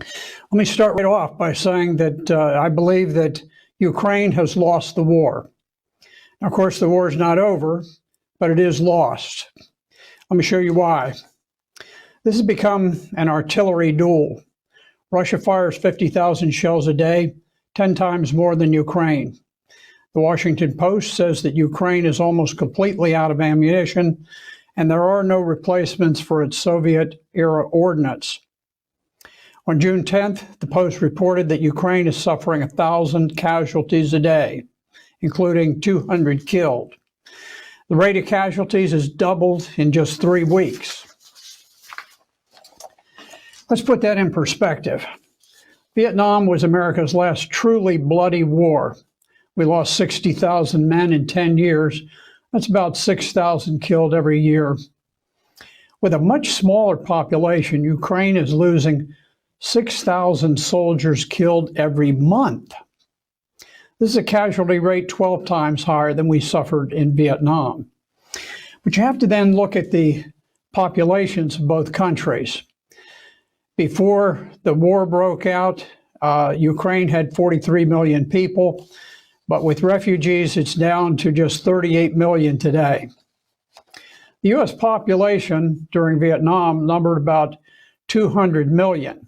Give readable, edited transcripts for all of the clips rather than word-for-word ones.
Let me start right off by saying that I believe that Ukraine has lost the war. Now, of course, the war is not over, but it is lost. Let me show you why. This has become an artillery duel. Russia fires 50,000 shells a day, 10 times more than Ukraine. The Washington Post says that Ukraine is almost completely out of ammunition, and there are no replacements for its Soviet-era ordnance. On June 10th, the Post reported that Ukraine is suffering 1,000 casualties a day, including 200 killed. The rate of casualties has doubled in just 3 weeks. Let's put that in perspective. Vietnam was America's last truly bloody war. We lost 60,000 men in 10 years. That's about 6,000 killed every year. With a much smaller population, Ukraine is losing 6,000 soldiers killed every month. This is a casualty rate 12 times higher than we suffered in Vietnam. But you have to then look at the populations of both countries. Before the war broke out, Ukraine had 43 million people, but with refugees, it's down to just 38 million today. The U.S. population during Vietnam numbered about 200 million.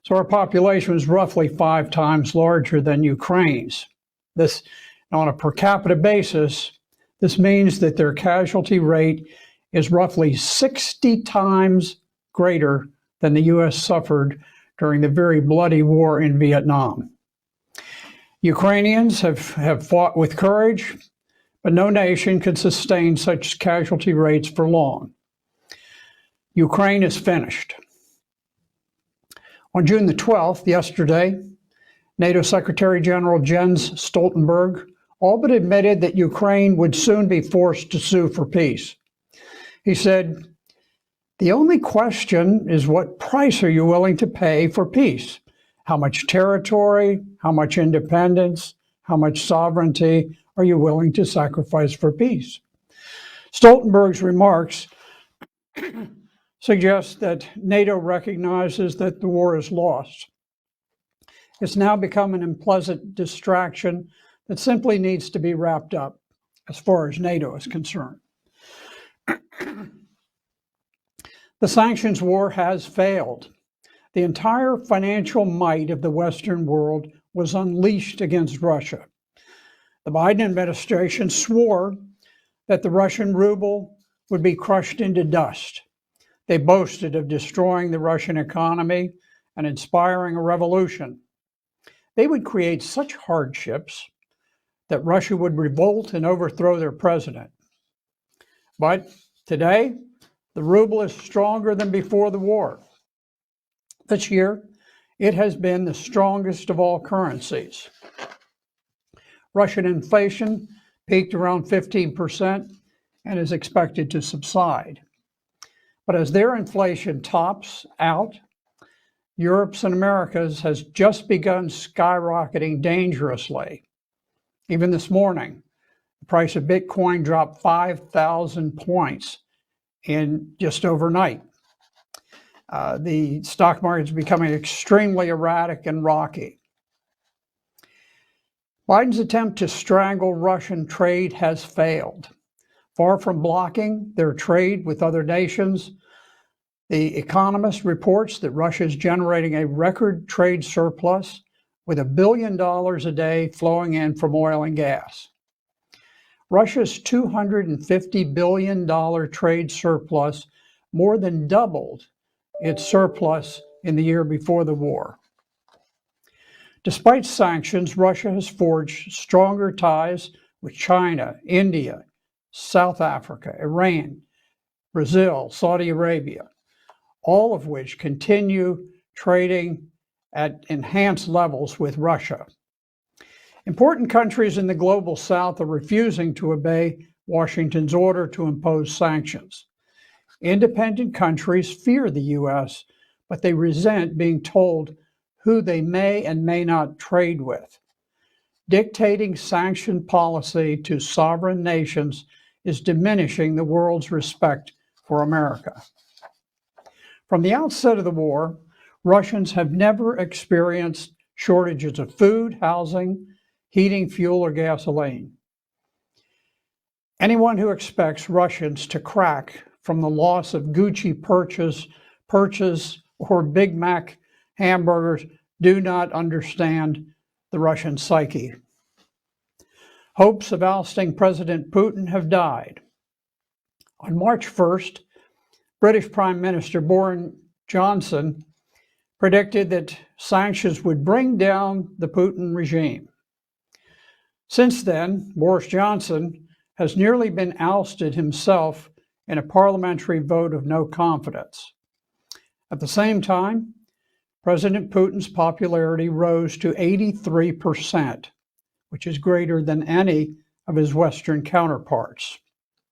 So our population was roughly 5 times larger than Ukraine's. This, on a per capita basis, this means that their casualty rate is roughly 60 times greater than the U.S. suffered during the very bloody war in Vietnam. Ukrainians have fought with courage, but no nation can sustain such casualty rates for long. Ukraine is finished. On June the 12th, yesterday, NATO Secretary General Jens Stoltenberg all but admitted that Ukraine would soon be forced to sue for peace. He said, "The only question is, what price are you willing to pay for peace? How much territory, how much independence, how much sovereignty are you willing to sacrifice for peace?" Stoltenberg's remarks suggest that NATO recognizes that the war is lost. It's now become an unpleasant distraction that simply needs to be wrapped up as far as NATO is concerned. The sanctions war has failed. The entire financial might of the Western world was unleashed against Russia. The Biden administration swore that the Russian ruble would be crushed into dust. They boasted of destroying the Russian economy and inspiring a revolution. They would create such hardships that Russia would revolt and overthrow their president. But today, the ruble is stronger than before the war. This year, it has been the strongest of all currencies. Russian inflation peaked around 15% and is expected to subside. But as their inflation tops out, Europe's and America's has just begun skyrocketing dangerously. Even this morning, the price of Bitcoin dropped 5,000 points in just overnight. The stock market is becoming extremely erratic and rocky. Biden's attempt to strangle Russian trade has failed. Far from blocking their trade with other nations, The Economist reports that Russia is generating a record trade surplus with $1 billion a day flowing in from oil and gas. Russia's $250 billion trade surplus more than doubled its surplus in the year before the war. Despite sanctions, Russia has forged stronger ties with China, India, South Africa, Iran, Brazil, Saudi Arabia, all of which continue trading at enhanced levels with Russia. Important countries in the global south are refusing to obey Washington's order to impose sanctions. Independent countries fear the U.S., but they resent being told who they may and may not trade with. Dictating sanction policy to sovereign nations is diminishing the world's respect for America. From the outset of the war, Russians have never experienced shortages of food, housing, heating, fuel, or gasoline. Anyone who expects Russians to crack from the loss of Gucci purchase, or Big Mac hamburgers do not understand the Russian psyche. Hopes of ousting President Putin have died. On March 1st, British Prime Minister Boris Johnson predicted that sanctions would bring down the Putin regime. Since then, Boris Johnson has nearly been ousted himself in a parliamentary vote of no confidence. At the same time, President Putin's popularity rose to 83%, which is greater than any of his Western counterparts.